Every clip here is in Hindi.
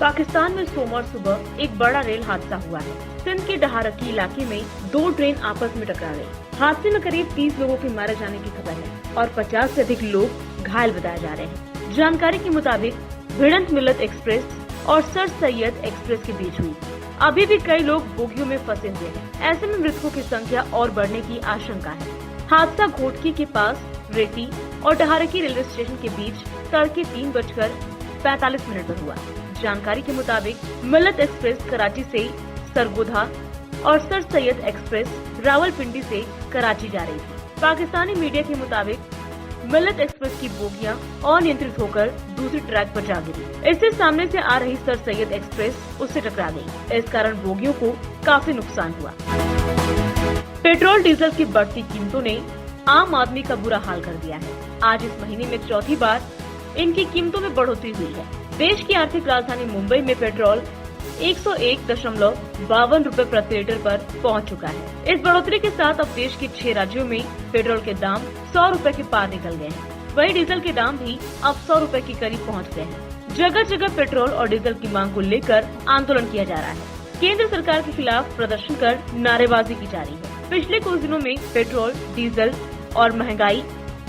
पाकिस्तान में सोमवार सुबह एक बड़ा रेल हादसा हुआ है। सिंध के डहारकी इलाके में दो ट्रेन आपस में टकरा गई। हादसे में करीब 30 लोगों के मारे जाने की खबर है और 50 से अधिक लोग घायल बताए जा रहे हैं। जानकारी के मुताबिक भिड़ंत मिल्लत एक्सप्रेस और सर सैयद एक्सप्रेस के बीच हुई। अभी भी कई लोग बोगियों में फंसे हुए हैं। ऐसे में मृतकों की संख्या और बढ़ने की आशंका है। हादसा घोटकी के पास रेती और डहारकी रेलवे स्टेशन के बीच तड़के 3:45 पर हुआ। जानकारी के मुताबिक मिल्लत एक्सप्रेस कराची से सरगोधा और सर सैयद एक्सप्रेस रावलपिंडी से कराची जा रही थी। पाकिस्तानी मीडिया के मुताबिक मिल्लत एक्सप्रेस की बोगियां अनियंत्रित होकर दूसरी ट्रैक पर जा गिरी। इससे सामने से आ रही सर सैयद एक्सप्रेस उससे टकरा गई। इस कारण बोगियों को काफी नुकसान हुआ। पेट्रोल डीजल की बढ़ती कीमतों ने आम आदमी का बुरा हाल कर दिया है। आज इस महीने में चौथी बार इनकी कीमतों में बढ़ोतरी हुई है। देश की आर्थिक राजधानी मुंबई में पेट्रोल 101.52 रुपए प्रति लीटर पर पहुंच चुका है। इस बढ़ोतरी के साथ अब देश के 6 राज्यों में पेट्रोल के दाम 100 रुपए के पार निकल गए हैं। वहीं डीजल के दाम भी अब 100 रुपए के करीब पहुंच गए हैं। जगह जगह पेट्रोल और डीजल की मांग को लेकर आंदोलन किया जा रहा है। केंद्र सरकार के खिलाफ प्रदर्शन कर नारेबाजी की जा रही है। पिछले कुछ दिनों में पेट्रोल, डीजल और महंगाई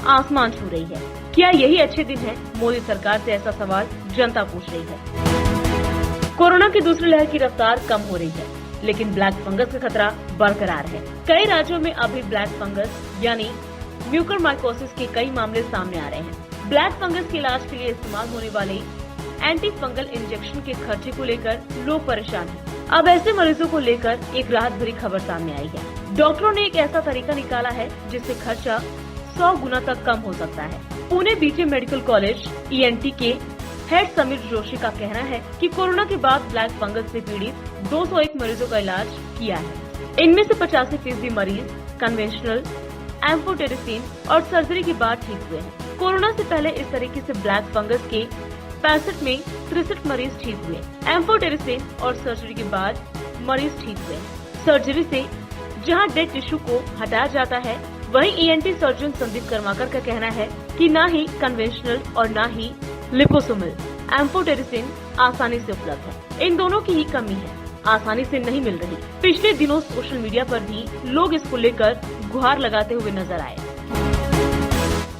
आसमान छू रही है। क्या यही अच्छे दिन है? मोदी सरकार से ऐसा सवाल जनता पूछ रही है। कोरोना की दूसरी लहर की रफ्तार कम हो रही है, लेकिन ब्लैक फंगस का खतरा बरकरार है। कई राज्यों में अभी ब्लैक फंगस यानी म्यूकरमाइकोसिस के कई मामले सामने आ रहे हैं। ब्लैक फंगस के इलाज के लिए इस्तेमाल होने वाले एंटी फंगल इंजेक्शन के खर्चे को लेकर लोग परेशान हैं। अब ऐसे मरीजों को लेकर एक राहत भरी खबर सामने आई है। डॉक्टरों ने एक ऐसा तरीका निकाला है जिससे खर्चा 100 गुना तक कम हो सकता है। Pune BJ medical college ENT के हेड समीर जोशी का कहना है कि कोरोना के बाद ब्लैक फंगस से पीड़ित 201 मरीजों का इलाज किया है। इनमें से 85% मरीज कन्वेंशनल, एम्फोटेरिसिन और सर्जरी के बाद ठीक हुए हैं। कोरोना से पहले इस तरीके से ब्लैक फंगस के 65 में 63 मरीज ठीक हुए। एम्फोटेरिसिन और सर्जरी के बाद मरीज ठीक हुए। सर्जरी से जहां डेड टिश्यू को हटाया जाता है, वहीं ENT सर्जन संदीप कर्माकर का कहना है कि न ही कन्वेंशनल और न ही लिपोसोमल एम्फोटेरिसिन आसानी से उपलब्ध है। इन दोनों की ही कमी है, आसानी से नहीं मिल रही। पिछले दिनों सोशल मीडिया पर भी लोग इसको लेकर गुहार लगाते हुए नजर आए।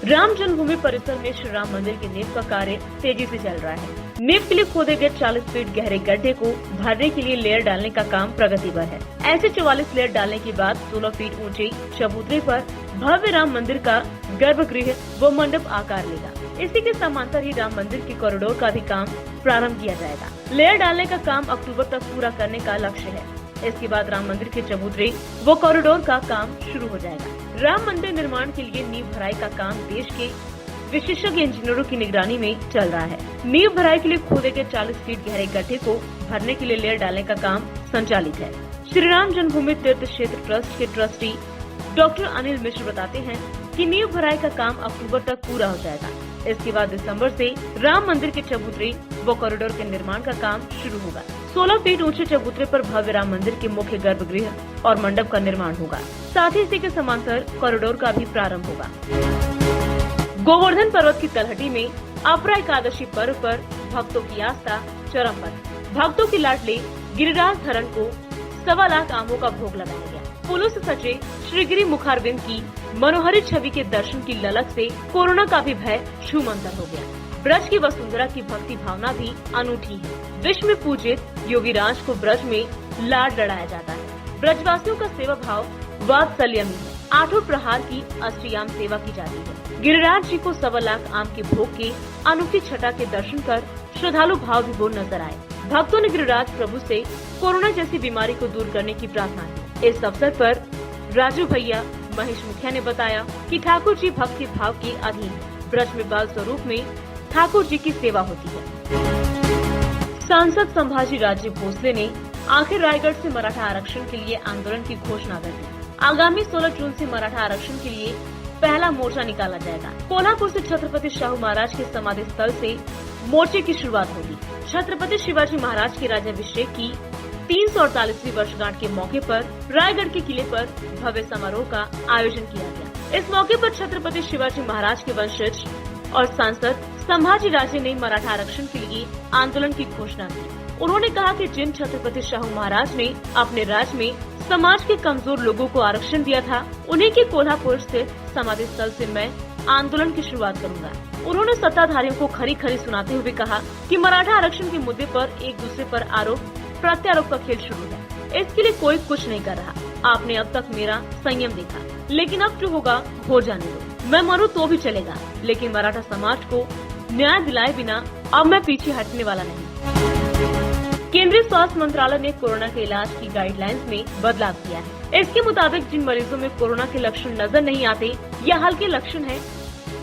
राम जन्मभूमि परिसर में श्री राम मंदिर के नींव का कार्य तेजी से चल रहा है। नींव के लिए खोदे गए 40 फीट गहरे गड्ढे को भरने के लिए लेयर डालने का काम प्रगति पर है। ऐसे 44 लेयर डालने के बाद 16 फीट ऊंचे चबूतरे पर भव्य राम मंदिर का गर्भगृह व मंडप आकार लेगा। इसी के समांतर ही राम मंदिर के कॉरिडोर का भी काम प्रारंभ किया जाएगा। लेयर डालने का काम अक्टूबर तक पूरा करने का लक्ष्य है। इसके बाद राम मंदिर के चबूतरे व कॉरिडोर का काम शुरू हो जाएगा। राम मंदिर निर्माण के लिए नींव भराई का काम देश के विशेषज्ञ इंजीनियरों की निगरानी में चल रहा है। नींव भराई के लिए खोदे गए 40 फीट गहरे गड्ढे को भरने के लिए लेयर डालने का काम संचालित है। श्री राम जन्मभूमि तीर्थ क्षेत्र ट्रस्ट के ट्रस्टी डॉक्टर अनिल मिश्र बताते हैं कि नींव भराई का काम अक्टूबर तक पूरा हो जाएगा। इसके बाद दिसंबर से राम मंदिर के चबूतरे व कॉरिडोर के निर्माण का काम शुरू होगा। 16 फीट ऊंचे चबूतरे पर भव्य राम मंदिर के मुख्य गर्भगृह और मंडप का निर्माण होगा। साथ ही इसी के समांतर कॉरिडोर का भी प्रारंभ होगा। गोवर्धन पर्वत की तलहटी में अपरा एकादशी पर्व पर भक्तों की आस्था चरम पर। भक्तों की लाडले गिरिराज धरन को 1.25 लाख आमों का भोग लगाया गया। फूलों से सजे श्रीगिरी मुखारबिंद की मनोहरी छवि के दर्शन की ललक से कोरोना का भी भय छूमंतर हो गया। ब्रज की वसुंधरा की भक्ति भावना भी अनूठी है। विश्व में पूजित योगीराज को ब्रज में लाड लड़ाया जाता है। ब्रजवासियों का सेवा भाव वात्सल्य में है। 8 प्रहार की अष्टयाम सेवा की जाती है। गिरिराज जी को 1.25 लाख आम के भोग के अनूठी छटा के दर्शन कर श्रद्धालु भाव विभोर नजर आए। भक्तों ने गिरिराज प्रभु से कोरोना जैसी बीमारी को दूर करने की प्रार्थना की। इस अवसर पर राजू भैया महेश मुखिया ने बताया कि ठाकुर जी भक्ति भाव के अधीन ब्रज में बाल स्वरूप में ठाकुर जी की सेवा होती है। सांसद संभाजी राजे भोसले ने आखिर रायगढ़ से मराठा आरक्षण के लिए आंदोलन की घोषणा कर दी। आगामी 16 जून से मराठा आरक्षण के लिए पहला मोर्चा निकाला जाएगा। कोल्हापुर से छत्रपति शाहू महाराज के समाधि स्थल से मोर्चे की शुरुआत होगी। छत्रपति शिवाजी महाराज के राज्याभिषेक की 348वीं वर्षगांठ के मौके पर रायगढ़ के किले पर भव्य समारोह का आयोजन किया गया। इस मौके पर छत्रपति शिवाजी महाराज के वंशज और सांसद संभाजी राजे ने मराठा आरक्षण के लिए आंदोलन की घोषणा की। उन्होंने कहा कि जिन छत्रपति शाहू महाराज ने अपने राज्य में समाज के कमजोर लोगों को आरक्षण दिया था, उन्हीं के कोल्हापुर स्थित समाधि स्थल से मैं आंदोलन की शुरुआत करूंगा। उन्होंने सत्ताधारियों को खरी खरी सुनाते हुए कहा कि मराठा आरक्षण के मुद्दे पर एक दूसरे पर आरोप प्रत्यारोप का खेल शुरू है। इसके लिए कोई कुछ नहीं कर रहा। आपने अब तक मेरा संयम देखा, लेकिन अब जो होगा हो जाने दो। मैं मरूं तो भी चलेगा, लेकिन मराठा समाज को न्याय दिलाए बिना अब मैं पीछे हटने वाला नहीं। केंद्रीय स्वास्थ्य मंत्रालय ने कोरोना के इलाज की गाइडलाइंस में बदलाव किया है। इसके मुताबिक जिन मरीजों में कोरोना के लक्षण नजर नहीं आते या हल्के लक्षण हैं,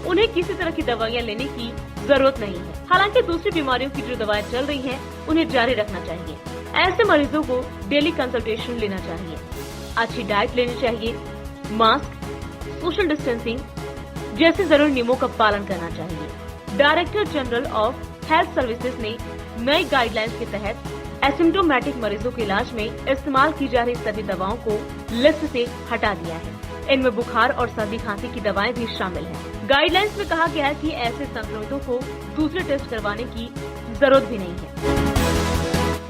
उन्हें किसी तरह की दवाइयां लेने की जरूरत नहीं है। हालांकि दूसरी बीमारियों की जो दवाएं चल रही हैं, उन्हें जारी रखना चाहिए। ऐसे मरीजों को डेली कंसल्टेशन लेना चाहिए, अच्छी डाइट लेनी चाहिए, मास्क, सोशल डिस्टेंसिंग जैसे जरूरी नियमों का पालन करना चाहिए। Director general of health services ने नई गाइडलाइंस के तहत एसिम्प्टोमेटिक मरीजों के इलाज में इस्तेमाल की जा रही सभी दवाओं को लिस्ट से हटा दिया है। इनमें बुखार और सर्दी खांसी की दवाएं भी शामिल हैं। गाइडलाइंस में कहा गया है कि ऐसे संक्रमितों को दूसरे टेस्ट करवाने की जरूरत भी नहीं है।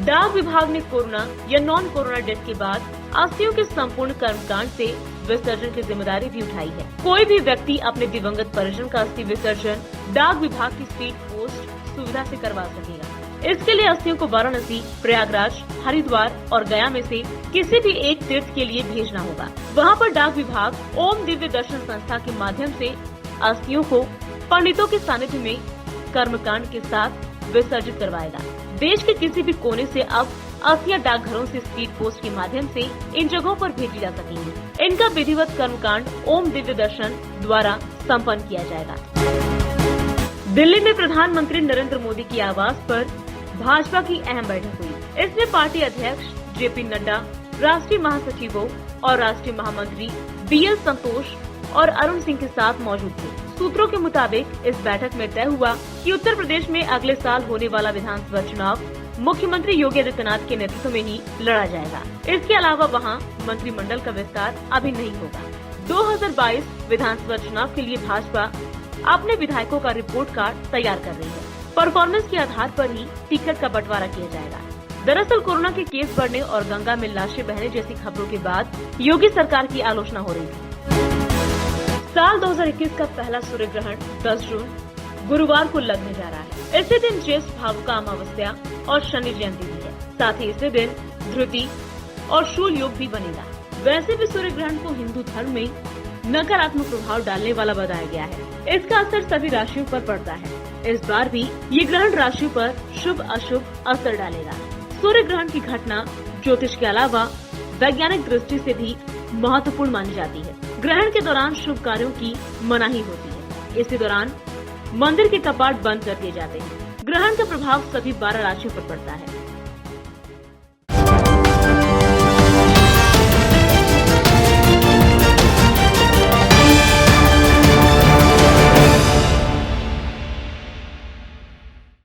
डाक विभाग ने कोरोना या नॉन कोरोना डेथ के बाद अस्थियों के संपूर्ण कर्मकांड से विसर्जन की जिम्मेदारी भी उठाई है। कोई भी व्यक्ति अपने दिवंगत परिजन का अस्थि विसर्जन डाक विभाग की स्पीड पोस्ट सुविधा से करवा सकेगा। इसके लिए अस्थियों को वाराणसी, प्रयागराज, हरिद्वार और गया में से किसी भी एक तीर्थ के लिए भेजना होगा। वहां पर डाक विभाग ओम दिव्य दर्शन संस्था के माध्यम से अस्थियों को पंडितों के सानिध्य में कर्मकांड के साथ विसर्जित करवाएगा। देश के किसी भी कोने से अब अस्थियां डाकघरों से स्पीड पोस्ट के माध्यम से इन जगहों पर भेजी जा सकेंगी। इनका विधिवत कर्मकांड ओम दिव्य दर्शन द्वारा संपन्न किया जाएगा। दिल्ली में प्रधानमंत्री नरेंद्र मोदी की आवास पर भाजपा की अहम बैठक हुई। इसमें पार्टी अध्यक्ष जेपी नड्डा, राष्ट्रीय महासचिवों और राष्ट्रीय महामंत्री बीएल संतोष और अरुण सिंह के साथ मौजूद थे। सूत्रों के मुताबिक इस बैठक में तय हुआ कि उत्तर प्रदेश में अगले साल होने वाला विधानसभा चुनाव मुख्यमंत्री योगी आदित्यनाथ के नेतृत्व में ही लड़ा जाएगा। इसके अलावा वहां मंत्रिमंडल का विस्तार अभी नहीं होगा। 2022 विधानसभा चुनाव के लिए भाजपा अपने विधायकों का रिपोर्ट कार्ड तैयार कर रही है। परफॉर्मेंस के आधार पर ही टिकट का बंटवारा किया जाएगा। दरअसल कोरोना के केस बढ़ने और गंगा में लाशें बहने जैसी खबरों के बाद योगी सरकार की आलोचना हो रही थी। साल 2021 का पहला सूर्य ग्रहण 10 जून गुरुवार को लगने जा रहा है। इसी दिन ज्येष्ठ भावुका अमावस्या और शनि जयंती भी है। साथ ही इसी दिन धृति और शूल योग भी बनेगा। वैसे भी सूर्य ग्रहण को हिंदू धर्म में नकारात्मक प्रभाव डालने वाला बताया गया है। इसका असर सभी राशियों पर पड़ता है। इस बार भी ये ग्रहण राशियों पर शुभ अशुभ असर डालेगा। सूर्य ग्रहण की घटना ज्योतिष के अलावा वैज्ञानिक दृष्टि से भी महत्वपूर्ण मानी जाती है। ग्रहण के दौरान शुभ कार्यों की मनाही होती है। इसी दौरान मंदिर के कपाट बंद कर दिए जाते हैं। ग्रहण का प्रभाव सभी 12 राशियों पर पड़ता है।